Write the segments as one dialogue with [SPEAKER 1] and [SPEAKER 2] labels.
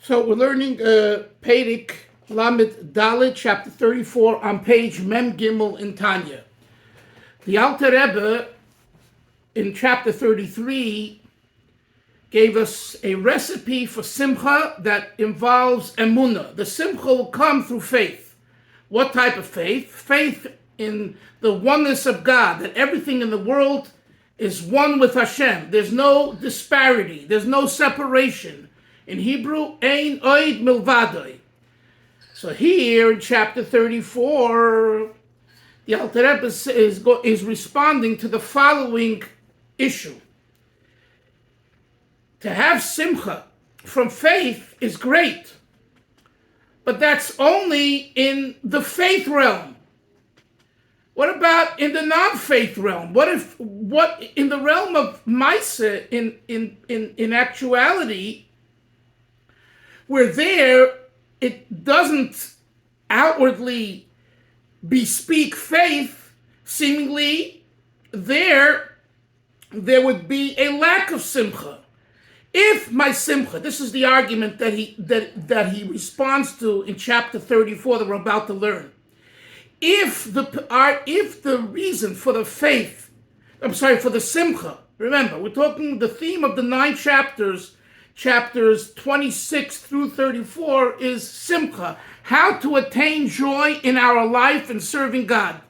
[SPEAKER 1] So we're learning Perek Lamed Dalet, chapter 34, on page Mem Gimel in Tanya. The Alter Rebbe, in chapter 33, gave us a recipe for simcha that involves emunah. The simcha will come through faith. What type of faith? Faith in the oneness of God, that everything in the world is one with Hashem. There's no disparity. There's no separation. In Hebrew, ein oid milvadoi. So here in chapter 34, the Alter Rebbe is responding to the following issue. To have simcha from faith is great, but that's only in the faith realm. What about in the non-faith realm? What in the realm of Maisa, in actuality, where there it doesn't outwardly bespeak faith, seemingly there would be a lack of simcha. If my simcha, this is the argument that he responds to in chapter 34 that we're about to learn. If the reason for the faith, for the simcha, remember, we're talking the theme of the 9 chapters 26 through 34 is simcha, how to attain joy in our life and serving God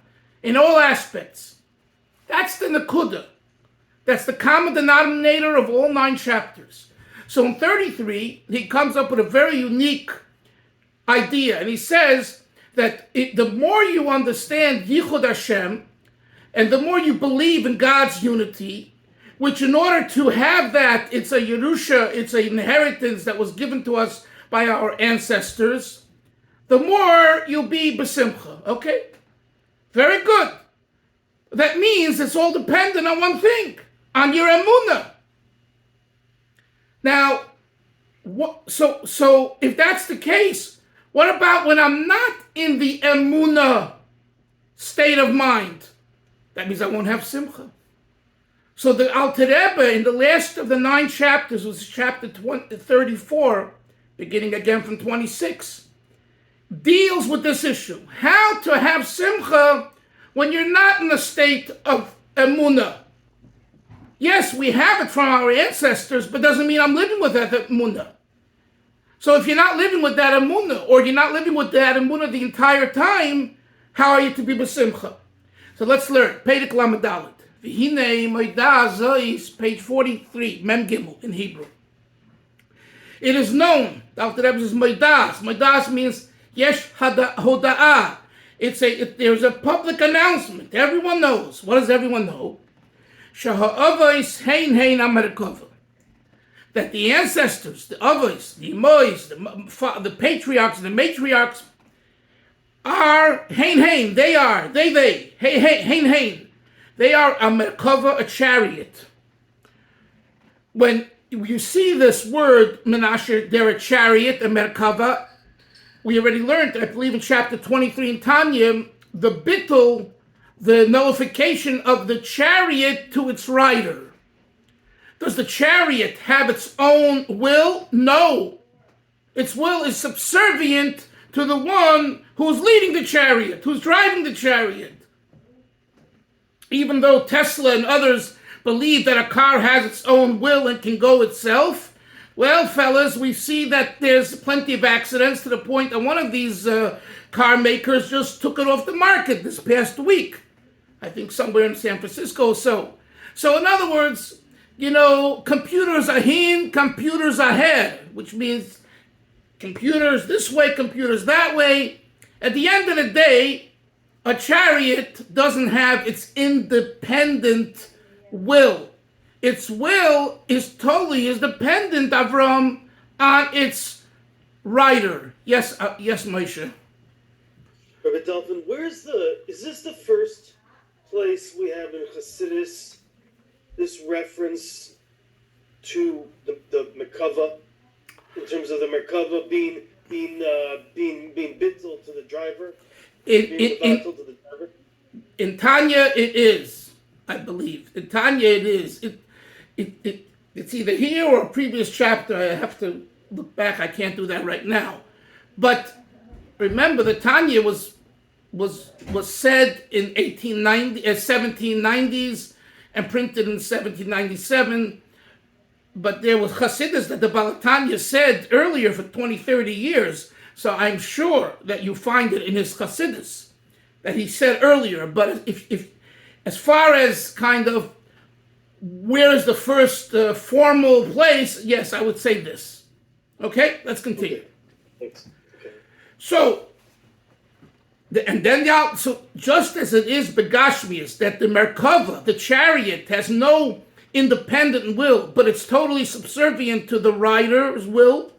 [SPEAKER 1] in all aspects. That's the nakuda. That's the common denominator of all 9 chapters. So in 33, he comes up with a very unique idea, and he says that the more you understand Yichud Hashem, and the more you believe in God's unity, which in order to have that, it's a Yerusha, it's an inheritance that was given to us by our ancestors, the more you'll be besimcha. Okay? Very good. That means it's all dependent on one thing, on your emunah. Now, so if that's the case, what about when I'm not in the emunah state of mind? That means I won't have simcha. So the Alter Rebbe, in the last of the 9 chapters, was chapter 34, beginning again from 26, deals with this issue. How to have simcha when you're not in a state of emunah. Yes, we have it from our ancestors, but doesn't mean I'm living with that emunah. So if you're not living with that emunah, or you're not living with that emunah the entire time, how are you to be besimcha? So let's learn. Perek Lamed Dalet. V'hinei moidah zois, page 43, Mem Gimel in Hebrew. It is known, the Alter Rebbe says moidah. Moidah means yesh hoda'ah. There's a public announcement. Everyone knows. What does everyone know? Shaha'avos hein amerkava. That the ancestors, the avos, the imois, the patriarchs and the matriarchs are hein. They are hein. They are a merkava, a chariot. When you see this word, Menashe, they're a chariot, a merkava. We already learned, I believe in chapter 23 in Tanya, the bittul, the nullification of the chariot to its rider. Does the chariot have its own will? No. Its will is subservient to the one who's leading the chariot, who's driving the chariot. Even though Tesla and others believe that a car has its own will and can go itself, well, fellas, we see that there's plenty of accidents to the point that one of these car makers just took it off the market this past week. I think somewhere in San Francisco or so. So in other words, computers are hin, computers are her, which means computers this way, computers that way. At the end of the day, a chariot doesn't have its independent will. Its will is dependent, Avram, on its rider. Yes, Moshe.
[SPEAKER 2] Rabbi Dalfin, is this the first place we have in Chassidus this reference to the Merkava, in terms of the Merkava being bittul to the driver?
[SPEAKER 1] In Tanya, it is, I believe. In Tanya, it is. It's either here or a previous chapter. I have to look back. I can't do that right now. But remember, the Tanya was said in 1790s and printed in 1797. But there was Hasidus that the Baal Tanya said earlier for 20, 30 years. So I'm sure that you find it in his Hasidus that he said earlier. But if as far as kind of where is the first formal place, yes, I would say this. Okay, let's continue.
[SPEAKER 2] Okay. Thanks. Okay.
[SPEAKER 1] So, so just as it is Begashmias, that the Merkava, the chariot, has no independent will, but it's totally subservient to the rider's will.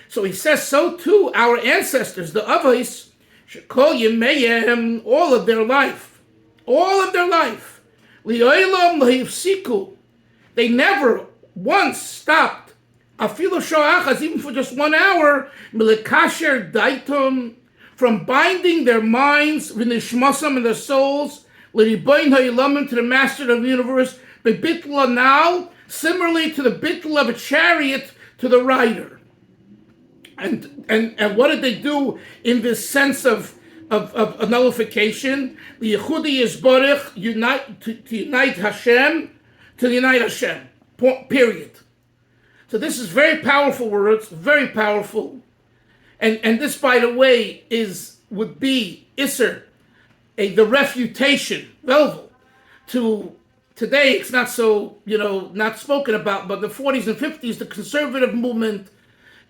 [SPEAKER 1] So he says, so too our ancestors, the Avos, Shekol Yemeyem, all of their life, Li'olam Lahifsiku, they never once stopped, Afilu Shoachas, even for just 1 hour, Milikasher Daitum, from binding their minds, V'nishmasam, and their souls, L'riboin Ha'ilamim, to the Master of the universe, Bebitla now, similarly to the bitl of a chariot to the rider. And what did they do in this sense of a nullification? The Yehudi Yisborich to unite Hashem, period. So this is very powerful words, very powerful. And this, by the way, would be Isser, the refutation, Velvel, to today. It's not so, not spoken about, but the 40s and 50s, the conservative movement,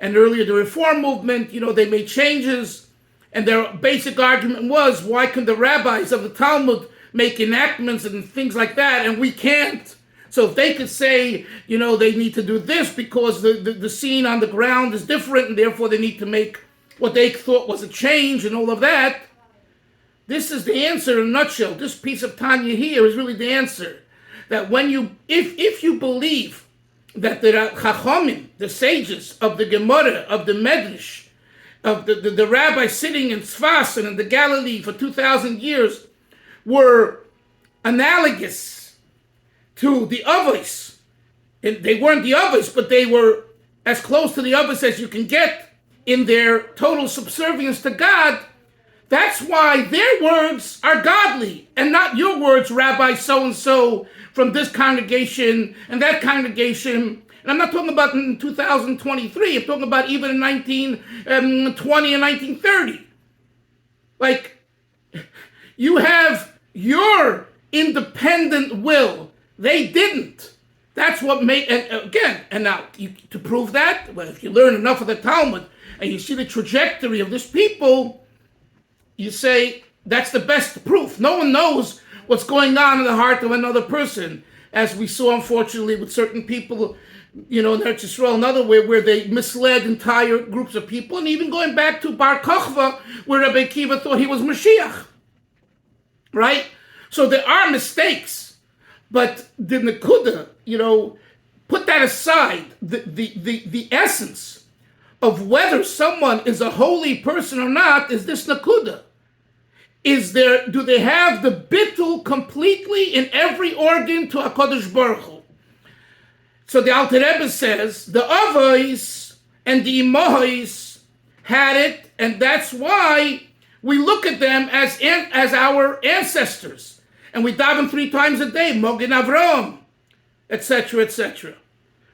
[SPEAKER 1] and earlier the reform movement, they made changes, and their basic argument was, why can the rabbis of the Talmud make enactments and things like that, and we can't? So if they could say, they need to do this because the scene on the ground is different, and therefore they need to make what they thought was a change and all of that, this is the answer in a nutshell. This piece of Tanya here is really the answer. That if you believe that the Chachamim, the sages of the Gemara, of the Medrash, of the rabbis sitting in Tzfas and in the Galilee for 2,000 years were analogous to the Avos, and they weren't the Avos, but they were as close to the Avos as you can get in their total subservience to God, that's why their words are godly and not your words, Rabbi so-and-so from this congregation and that congregation. And I'm not talking about in 2023. I'm talking about even in 1920 and 1930. Like, you have your independent will. They didn't. That's what made, and now to prove that, well, if you learn enough of the Talmud and you see the trajectory of this people, you say that's the best proof. No one knows what's going on in the heart of another person, as we saw, unfortunately, with certain people, in Eretz Yisrael and other where they misled entire groups of people, and even going back to Bar Kochva, where Rabbi Akiva thought he was Mashiach, right? So there are mistakes, but the Nekuda, put that aside. The essence of whether someone is a holy person or not is this Nekuda. Do they have the bittul completely in every organ to HaKadosh Baruch Hu? So the Alter Rebbe says the Avos and the Imahos had it, and that's why we look at them as our ancestors, and we daven 3 times a day, Mogen Avram, etc., etc.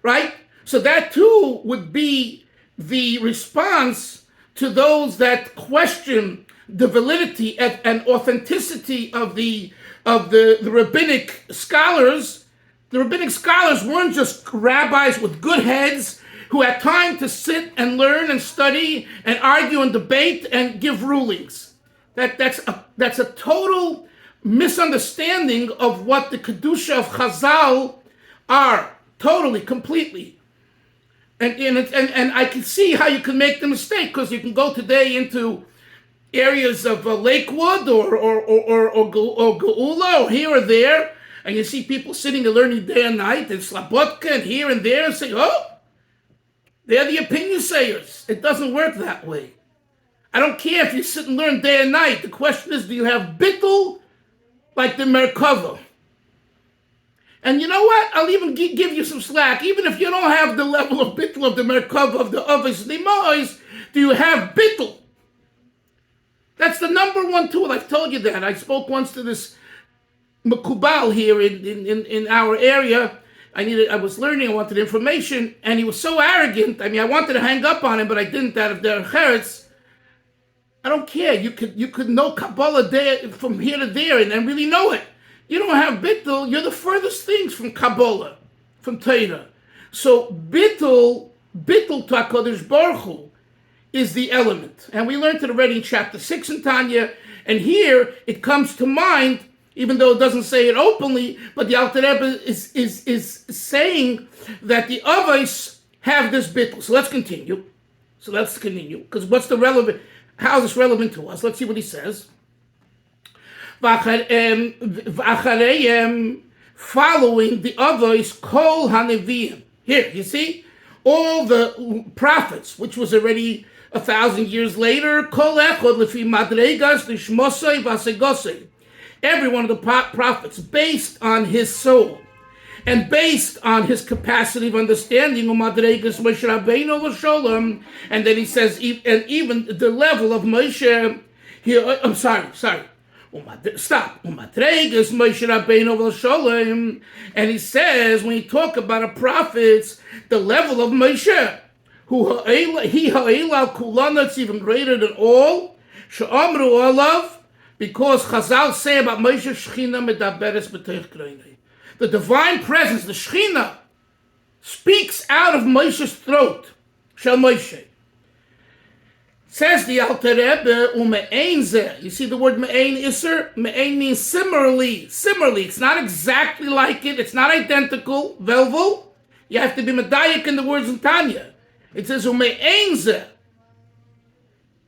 [SPEAKER 1] Right? So that too would be the response to those that question the validity and authenticity of the rabbinic scholars. The rabbinic scholars weren't just rabbis with good heads who had time to sit and learn and study and argue and debate and give rulings. That's a total misunderstanding of what the Kedusha of Chazal are, totally, completely. And I can see how you can make the mistake, because you can go today into areas of Lakewood or Geula or here or there, and you see people sitting and learning day and night, and Slabotka and here and there, and say, oh, they're the opinion sayers. It doesn't work that way. I don't care if you sit and learn day and night. The question is, do you have bittul like the Merkava? And you know what? I'll even give you some slack. Even if you don't have the level of bittul of the Merkava of the Avos Nimois, do you have bittul? That's the number one tool. I've told you that. I spoke once to this Makubal here in our area. I was learning, I wanted information, and he was so arrogant. I mean, I wanted to hang up on him, but I didn't out of their cheretz. I don't care. You could know Kabbalah there from here to there and really know it. You don't have bittul, you're the furthest things from Kabbalah, from Torah. So bittul to HaKadosh Baruch Hu is the element. And we learned it already in chapter 6 in Tanya, and here it comes to mind, even though it doesn't say it openly, but the Alter Rebbe is saying that the Avos have this bittul. So let's continue. Because what's the relevant, how is this relevant to us? Let's see what he says. Following the Avos, Kol HaNeviim. Here, you see? All the prophets, which was already 1,000 years later, Kol Echod Lefi Madregas Lishmosei Vasegosei. Every one of the prophets, based on his soul, and based on his capacity of understanding, Madregas Moshe Rabbeinu L'Sholem, and then he says, and even the level of Moshe, here, I'm sorry. Stop. Umatregas Moshe Rabbeinu Sholem, and he says when you talk about a prophet, the level of Moshe, who he ha'elal kulana, it's even greater than all. She'amru alav, because Chazal say about Moshe Shechina medaberes b'teich greinei. The divine presence, the Shechina, speaks out of Moshe's throat. Shel Moshe. Says the Alter Rebbe, ume'ein zeh. You see the word me'ein iser? Me'ein means similarly. It's not exactly like it. It's not identical. Velvel. You have to be medayik in the words in Tanya. It says ume'ein zeh.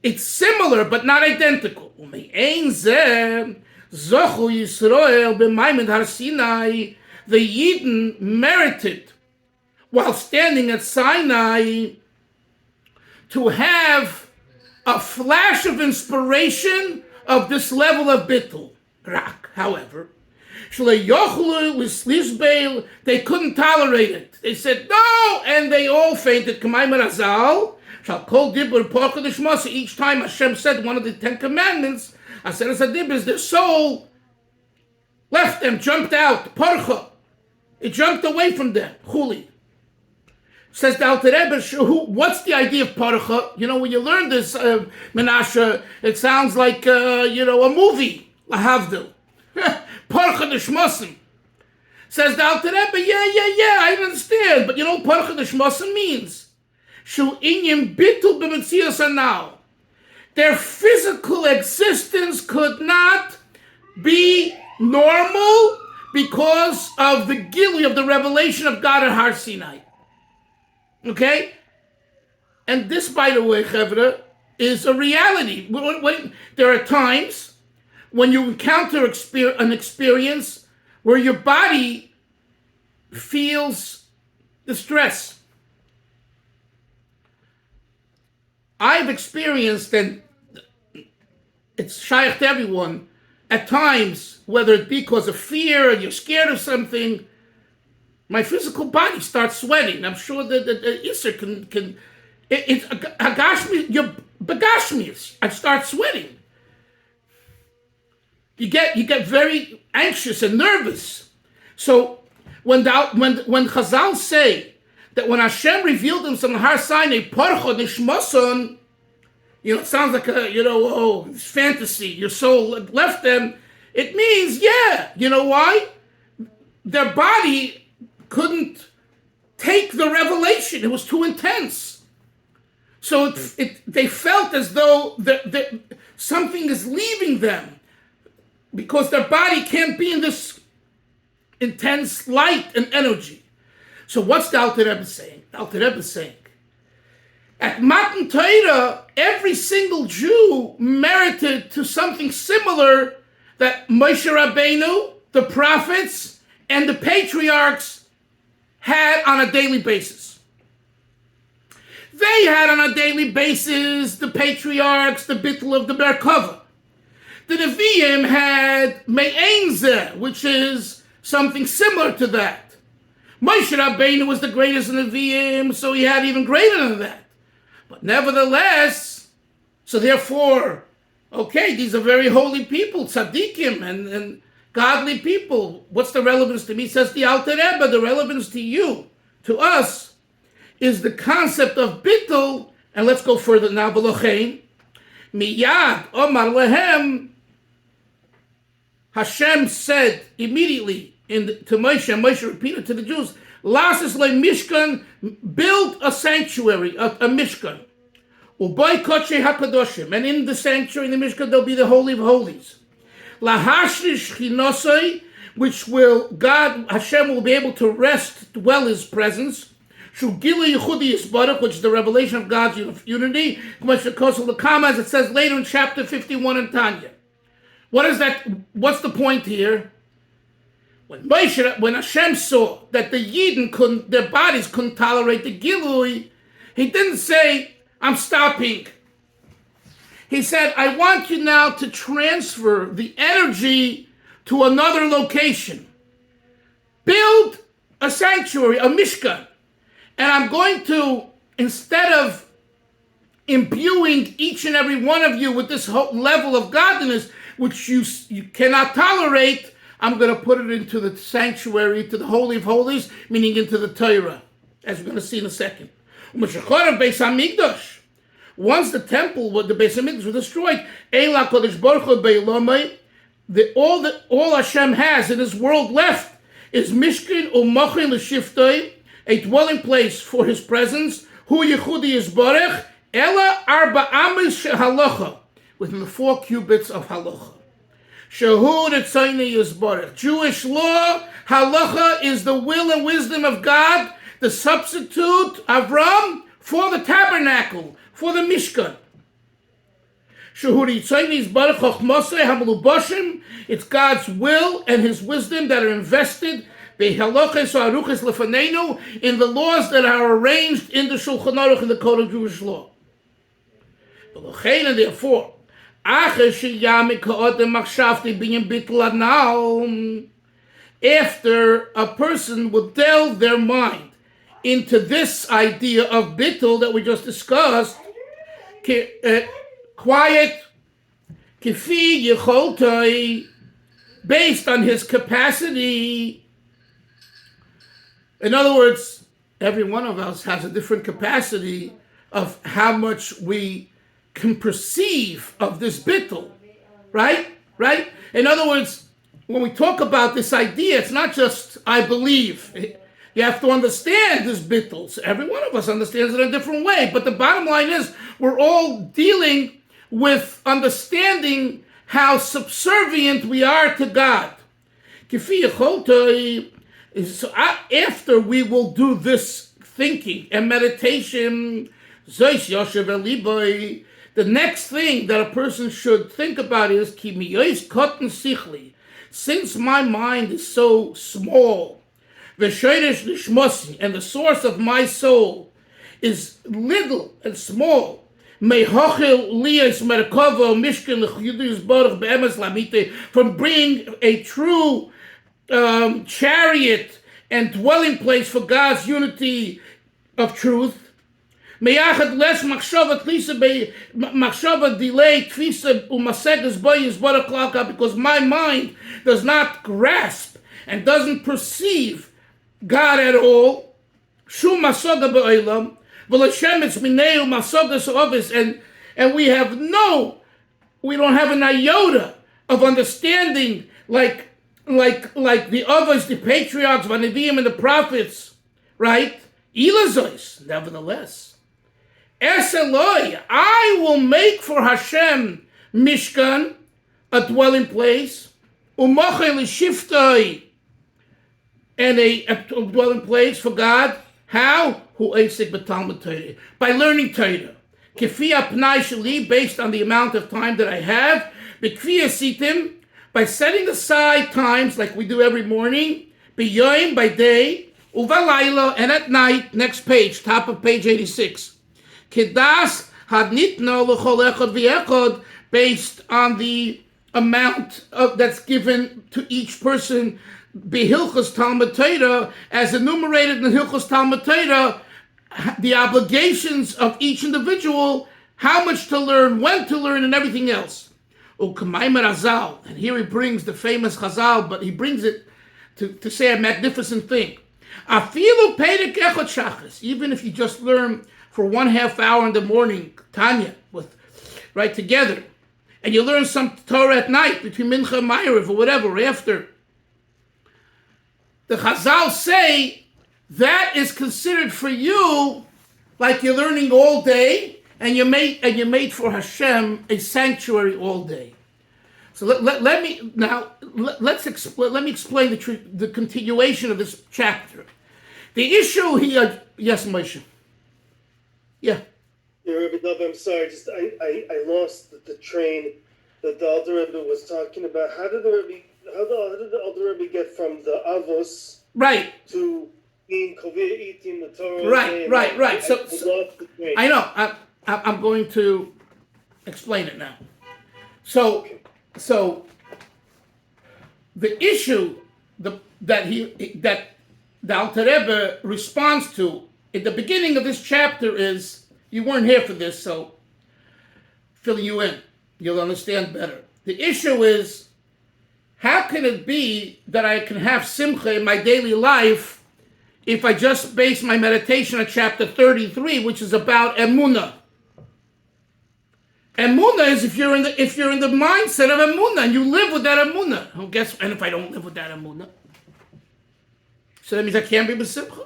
[SPEAKER 1] It's similar, but not identical. Ume'ein zeh. Zochu Yisrael b'maimid Har Sinai. The Yidden merited, while standing at Sinai, to have a flash of inspiration of this level of bittul. Rak, however, they couldn't tolerate it. They said no, and they all fainted. Each time Hashem said one of the 10 commandments, their soul left them, jumped out. Parcha, it jumped away from them. Chuli. Says the Alter Rebbe, what's the idea of Parcha? You know, when you learn this, Menashe, it sounds like, a movie. Lahavdil. Parcha Nishmasim. Says the Alter Rebbe, yeah, I understand. But you know what Parcha Nishmasim means? Shu inyim bitul b'metzias anal. Their physical existence could not be normal because of the gilui of the revelation of God at Har Sinai. Okay? And this, by the way, Chevra, is a reality. There are times when you encounter an experience where your body feels distress. I've experienced, and it's shaykh to everyone, at times, whether it be because of fear or you're scared of something, my physical body starts sweating. I'm sure that Isser can it's Hagashmi, your Bagashmius. I start sweating. You get very anxious and nervous. So when Chazal say that when Hashem revealed himself on Har Sinai, Parcha Nishmason, it sounds like it's fantasy. Your soul left them. It means, you know why? Their body couldn't take the revelation. It was too intense. So they felt as though something is leaving them because their body can't be in this intense light and energy. So what's the Alter Rebbe saying? The Alter Rebbe is saying, at Matan Torah, every single Jew merited to something similar that Moshe Rabbeinu, the prophets, and the patriarchs had on a daily basis. They had on a daily basis the patriarchs, the bittul of the Merkava. The Nevi'im had Me'enze, which is something similar to that. Moshe Rabbeinu was the greatest in the Nevi'im, so he had even greater than that. But nevertheless, so therefore, okay, these are very holy people, tzaddikim and godly people. What's the relevance to me? Says the Alter Rebbe, the relevance to you, to us, is the concept of bittul. And let's go further now. V'lochein miyad omar lehem. Hashem said immediately to Moshe, and Moshe repeated to the Jews, Lasis le Mishkan, build a sanctuary, a Mishkan. Ubay kodshe hakadoshim, and in the sanctuary, in the Mishkan, there'll be the Holy of Holies. Lahashrish chinosai, which will, Hashem will be able to rest, dwell His presence. Shugila Yehudi Yisbarach, which is the revelation of God's unity. As it says later in chapter 51 in Tanya. What is that? What's the point here? When Hashem saw that the Yidden their bodies couldn't tolerate the Gilui, He didn't say, I'm stopping. He said, I want you now to transfer the energy to another location. Build a sanctuary, a Mishkan. And I'm going to, instead of imbuing each and every one of you with this whole level of godliness, which you cannot tolerate, I'm going to put it into the sanctuary, to the Holy of Holies, meaning into the Torah, as we're going to see in a second. Once the temple, the Beis Hamikdash was destroyed, all Hashem has in His world left is Mishkan Umachin L'Shiftoi, a dwelling place for His presence, Hu Yechudi Yisbarech, Ela Arba Amis Halacha, within the 4 cubits of halacha. Shehu Ritzayni Yisbarech. Jewish law, halacha is the will and wisdom of God, the substitute, Avram, for the tabernacle, for the Mishkan. Shehu Ritzayni Yisbarech Chochmosei Hamelubashim. It's God's will and His wisdom that are invested in the laws that are arranged in the Shulchan Aruch, in the Code of Jewish Law. And therefore, after a person would delve their mind into this idea of bittul that we just discussed, quiet, kifi yecholtai, based on his capacity. In other words, every one of us has a different capacity of how much we can perceive of this bittul, right? In other words, when we talk about this idea, it's not just I believe. You have to understand this bittul. So every one of us understands it in a different way. But the bottom line is, we're all dealing with understanding how subservient we are to God. So after we will do this thinking and meditation, the next thing that a person should think about is, since my mind is so small, and the source of my soul is little and small, from bringing a true chariot and dwelling place for God's unity of truth. Less machshava delay because my mind does not grasp and doesn't perceive God at all. And we don't have an iota of understanding like the others, the patriarchs, the Nevi'im, and the prophets, right? Nevertheless, I will make for Hashem Mishkan, a dwelling place, and a dwelling place for God. How? By learning Torah. Based on the amount of time that I have, by setting aside times like we do every morning, by day, and at night. Next page, top of page 86. Kedas hadnitno l'chol echad v'echad, based on the amount that's given to each person Behilchos Talmud Torah, as enumerated in Hilchos Talmud Torah, the obligations of each individual, how much to learn, when to learn, and everything else. And here he brings the famous Chazal, but he brings it to say a magnificent thing. Even if you just learn for 1/2 hour in the morning, Tanya, right together, and you learn some Torah at night between Mincha and Ma'ariv or whatever after, the Chazal say that is considered for you like you're learning all day, and you made for Hashem a sanctuary all day. So let me explain the continuation of this chapter. The issue here, yes, Moshe. Yeah.
[SPEAKER 2] Yeah, Rabbi Dalfin, I'm sorry. I lost the train that the Alter Rebbe was talking about. How did the Alter Rebbe get from the Avos to being Kovir eating the Torah?
[SPEAKER 1] Right. So I know. I'm going to explain it now. So the issue that the Alter Rebbe responds to in the beginning of this chapter is, you weren't here for this, so filling you in, you'll understand better. The issue is, how can it be that I can have simcha in my daily life if I just base my meditation on chapter 33, which is about emunah? Emunah is if you're in the mindset of emunah and you live with that emunah. And if I don't live with that emunah, so that means I can't be b'simcha.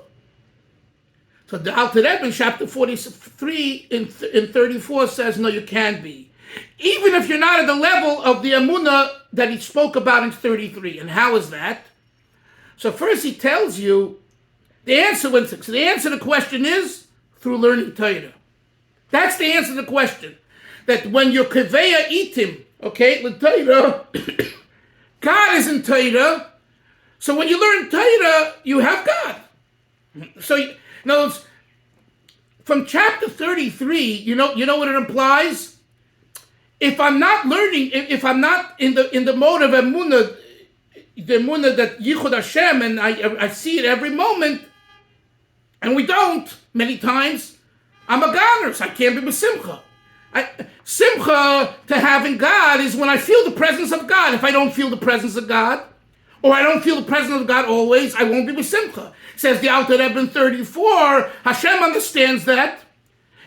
[SPEAKER 1] So the Alter Rebbe in chapter 43 in 34 says, no, you can be. Even if you're not at the level of the emunah that he spoke about in 33. And how is that? So first he tells you the answer. So the answer to the question is through learning Torah. That's the answer to the question. That when you're keveya itim, okay, with Torah, God is in Torah. So when you learn Torah, you have God. So in other words, from chapter 33, you know what it implies? If I'm not learning, if I'm not in the mode of emunah, the emunah that Yichud Hashem, and I see it every moment, and we don't many times, I'm a goner, so I can't be b'simcha. Simcha to having God is when I feel the presence of God. If I don't feel the presence of God, or I don't feel the presence of God always, I won't be with simcha. Says the Alter Rebbe in 34, Hashem understands that,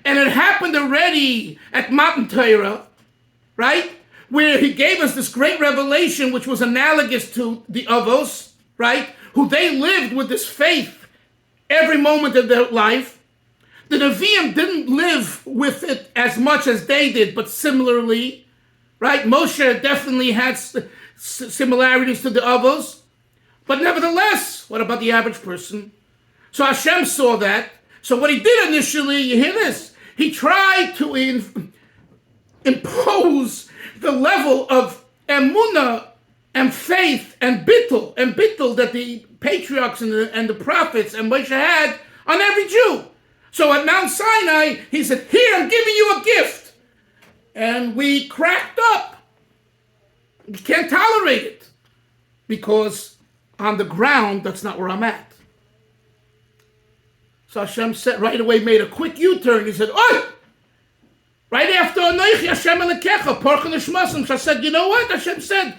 [SPEAKER 1] and it happened already at Matan Torah, right? Where he gave us this great revelation, which was analogous to the Avos, right? Who they lived with this faith every moment of their life. The Nevi'im didn't live with it as much as they did, but similarly, right? Moshe definitely had similarities to the Avos. But nevertheless, what about the average person? So Hashem saw that. So what he did initially, you hear this, he tried to impose the level of emunah and faith and bittul that the patriarchs and the prophets and Moshe had on every Jew. So at Mount Sinai, he said, here, I'm giving you a gift. And we cracked up. We can't tolerate it. Because on the ground, that's not where I'm at. So Hashem said, right away made a quick U-turn. He said, oh! Right after Anoichi Hashem Elekecha, Parcha Nishmasim, I said, you know what? Hashem said,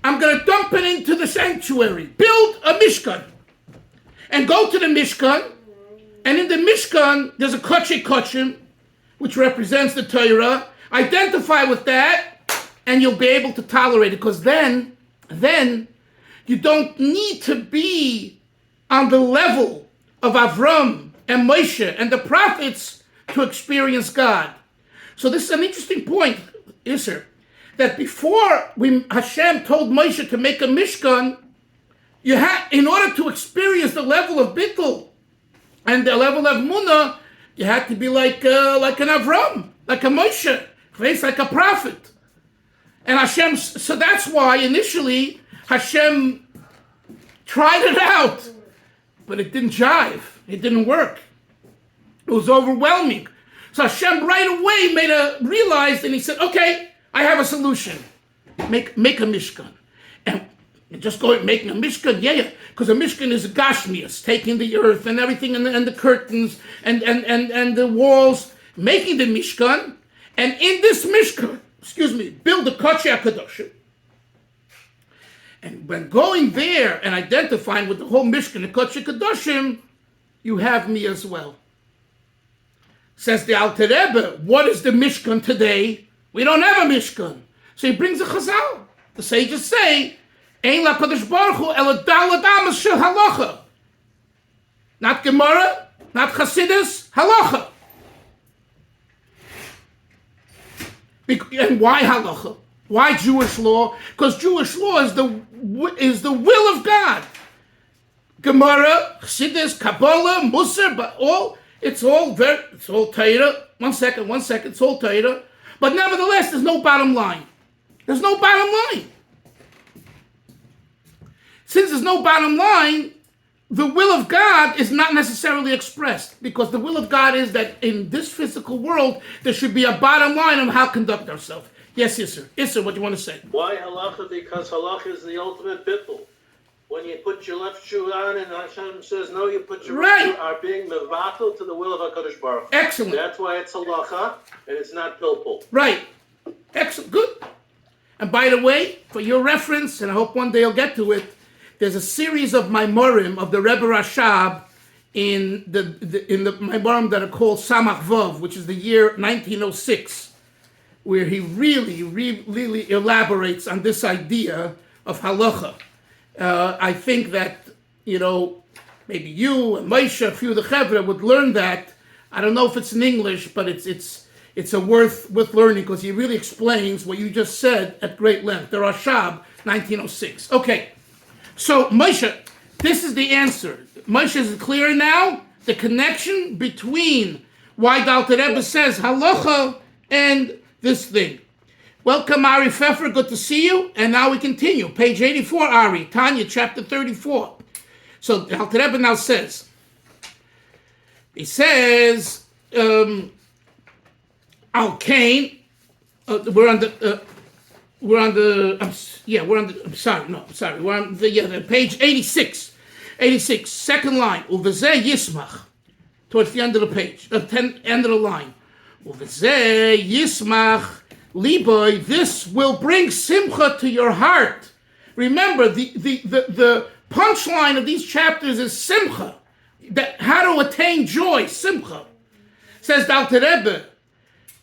[SPEAKER 1] I'm going to dump it into the sanctuary. Build a Mishkan. And go to the Mishkan. And in the Mishkan, there's a Koche Kochim, which represents the Torah. Identify with that, and you'll be able to tolerate it. Because then you don't need to be on the level of Avram and Moshe and the prophets to experience God. So this is an interesting point, Isser, that before Hashem told Moshe to make a Mishkan, you had, in order to experience the level of Bittul, and the level of Munah, you had to be like an Avram, like a Moshe, like a prophet. And Hashem, so that's why initially Hashem tried it out, but it didn't jive. It didn't work. It was overwhelming. So Hashem right away realized, and he said, okay, I have a solution. Make a Mishkan. And And just going making a mishkan, yeah, because a mishkan is a gashmias, taking the earth and everything, and the curtains and the walls, making the mishkan, and in this mishkan, build the kodesh hakadoshim. And when going there and identifying with the whole mishkan, the kodesh hakadoshim, you have me as well. Says the Alter Rebbe, what is the mishkan today? We don't have a mishkan. So he brings a chazal. The sages say, Ein la Kadosh Baruch Hu ela daled amas shel halacha. Not Gemara, not Chassidus, halacha. And why halacha? Why Jewish law? Because Jewish law is the will of God. Gemara, Chassidus, Kabbalah, Musar, but it's all Torah. One second, it's all Torah. But nevertheless, there's no bottom line. There's no bottom line. Since there's no bottom line, the will of God is not necessarily expressed, because the will of God is that in this physical world, there should be a bottom line on how to conduct ourselves. Yes, Isser. Isser, what do you want to say?
[SPEAKER 3] Why halacha? Because halacha is the ultimate bittul. When you put your left shoe on and Hashem says no, you put your right shoe, are being mevatel to the will of HaKadosh Baruch Hu.
[SPEAKER 1] Excellent.
[SPEAKER 3] That's why it's halacha and it's not pilpul.
[SPEAKER 1] Right. Excellent. Good. And by the way, for your reference, and I hope one day you'll get to it, there's a series of Maimorim of the Rebbe Rashab in the Maimorim that are called Samach Vov, which is the year 1906, where he really elaborates on this idea of halacha. I think that, maybe you and Moshe, a few of the Chevra would learn that. I don't know if it's in English, but it's a worth learning, because he really explains what you just said at great length. The Rashab, 1906. Okay. So, Moshe, this is the answer. Moshe, is it clear now? The connection between why the Alter Rebbe says halacha and this thing. Welcome, Ari Pfeffer. Good to see you. And now we continue. Page 84, Ari. Tanya, chapter 34. So, the Alter Rebbe now says, he says, Al Kain, we're on the page 86. 86, second line. Uvezeh yismach. Towards the end of the page, end of the line. Uvezeh yismach liboy. This will bring simcha to your heart. Remember, the punchline of these chapters is simcha. That how to attain joy, simcha. Says the Alter Rebbe,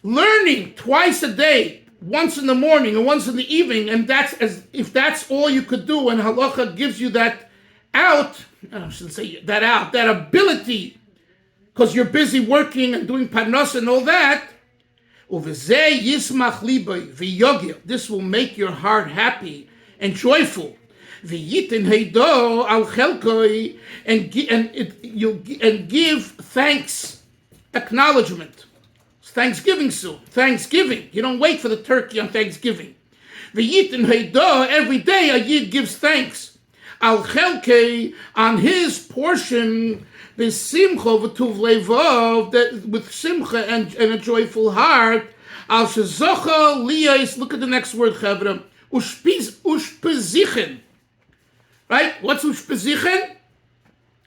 [SPEAKER 1] learning twice a day, once in the morning and once in the evening, and if that's all you could do, and halacha gives you that that ability, because you're busy working and doing parnas and all that. Uvezeh yismach libay v'yogil. This will make your heart happy and joyful. V'yitin heido al chelkoi, and give thanks, acknowledgement. Thanksgiving soon. Thanksgiving. You don't wait for the turkey on Thanksgiving. V'yitin heido, every day a yid gives thanks. Al chelkei, on his portion, v'simcha v'tuv levov, that with simcha and a joyful heart. Al shezocha liyos. Look at the next word, chavra. Ushpezichen. Right? What's ushpezichen?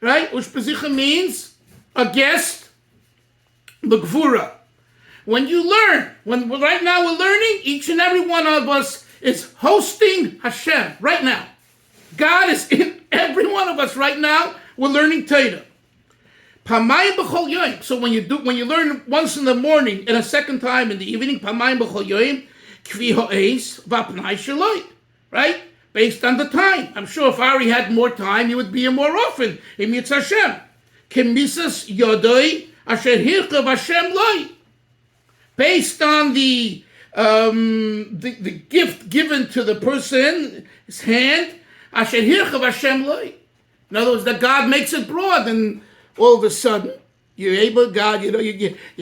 [SPEAKER 1] Right? Ushpezichen means a guest. The gvura. When you learn, right now we're learning, each and every one of us is hosting Hashem right now. God is in every one of us right now. We're learning Torah. Pamayim b'chol yoyim. So when you learn once in the morning and a second time in the evening, pamayim b'chol yoyim, kvi ho'eis v'apnai sheloi. Right? Based on the time. I'm sure if Ari had more time, he would be here more often. Im Yitz Hashem. Kemisas yodoi asher hirchav Hashem loi. Based on the gift given to the person, his hand, asher hirchav Hashem loi. In other words, that God makes it broad, and all of a sudden, you're able, God, you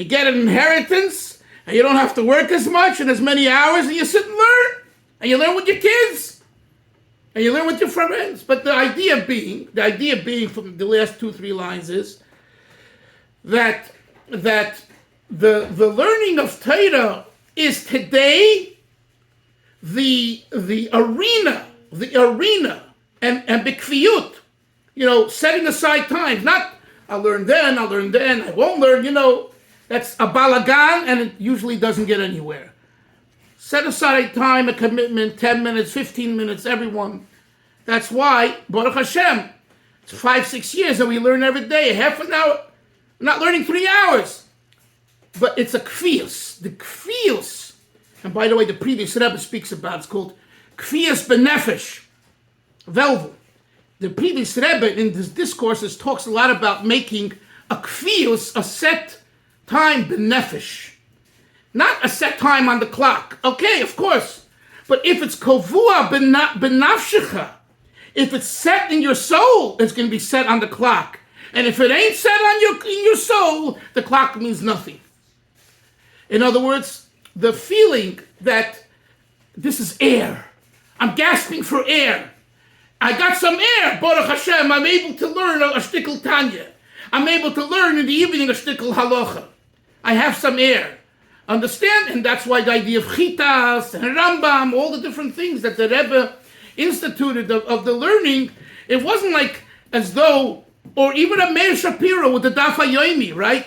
[SPEAKER 1] get an inheritance, and you don't have to work as much and as many hours, and you sit and learn. And you learn with your kids. And you learn with your friends. But the idea being from the last 2-3 lines is that the learning of Torah is today the arena, the arena and bikviyut, setting aside times. Not, I'll learn then, I won't learn, that's a balagan, and it usually doesn't get anywhere. Set aside time, a commitment, 10 minutes, 15 minutes, everyone. That's why, Baruch Hashem, it's 5-6 years and we learn every day, half an hour. We're not learning 3 hours. But it's a kfiyus, the kfiyus. And by the way, the previous Rebbe speaks about, it's called kfiyus benefesh, velvel. The previous Rebbe in his discourses talks a lot about making a kfiyus, a set time benefesh. Not a set time on the clock. Okay, of course. But if it's kovua benafshecha, if it's set in your soul, it's going to be set on the clock. And if it ain't set in your soul, the clock means nothing. In other words, the feeling that this is air. I'm gasping for air. I got some air, Baruch Hashem. I'm able to learn a shtickle Tanya. I'm able to learn in the evening a shtickle halacha. I have some air. Understand? And that's why the idea of chitas and Rambam, all the different things that the Rebbe instituted of the learning, it wasn't like as though, or even a Meir Shapiro with the Daf HaYomi, right?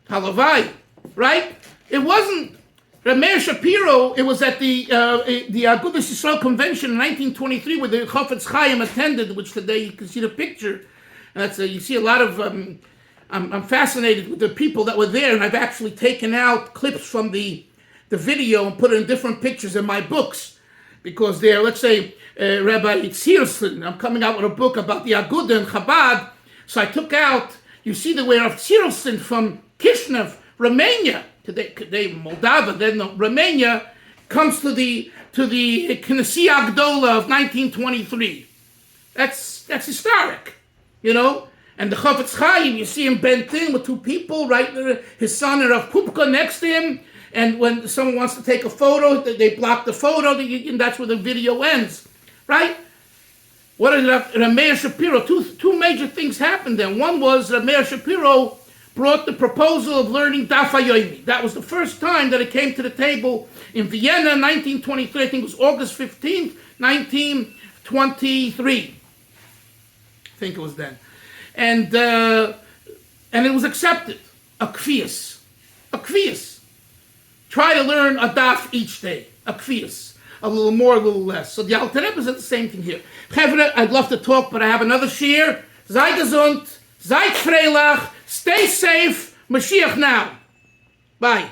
[SPEAKER 1] Halavai, right? It wasn't Meir Shapiro. It was at the Agudas Yisrael convention in 1923, where the Chafetz Chaim attended. Which today you can see the picture. And that's you see a lot of. I'm fascinated with the people that were there, and I've actually taken out clips from the video and put it in different pictures in my books, because they're, let's say, Rabbi Tzirson. I'm coming out with a book about the Aguda and Chabad, so I took out. You see the way of Tzirson from Kishinev, Romania, today Moldova, then Romania, comes to the Knessia Agdola of 1923. That's historic, And the Chafetz Chaim, you see him bent in with two people, right? His son and Rav Pupka next to him. And when someone wants to take a photo, they block the photo, and that's where the video ends, right? What did Meir Shapiro? Two major things happened then. One was Meir Shapiro brought the proposal of learning Daf HaYomi. That was the first time that it came to the table in Vienna, 1923. I think it was August 15th, 1923. I think it was then. And it was accepted. A kfiyus. Try to learn a daf each day. A kfiyus. A little more, a little less. So the Alter Rebbe said the same thing here. Chevre, I'd love to talk, but I have another shir. Sei gesund. Seid freilach. Stay safe. Mashiach now. Bye.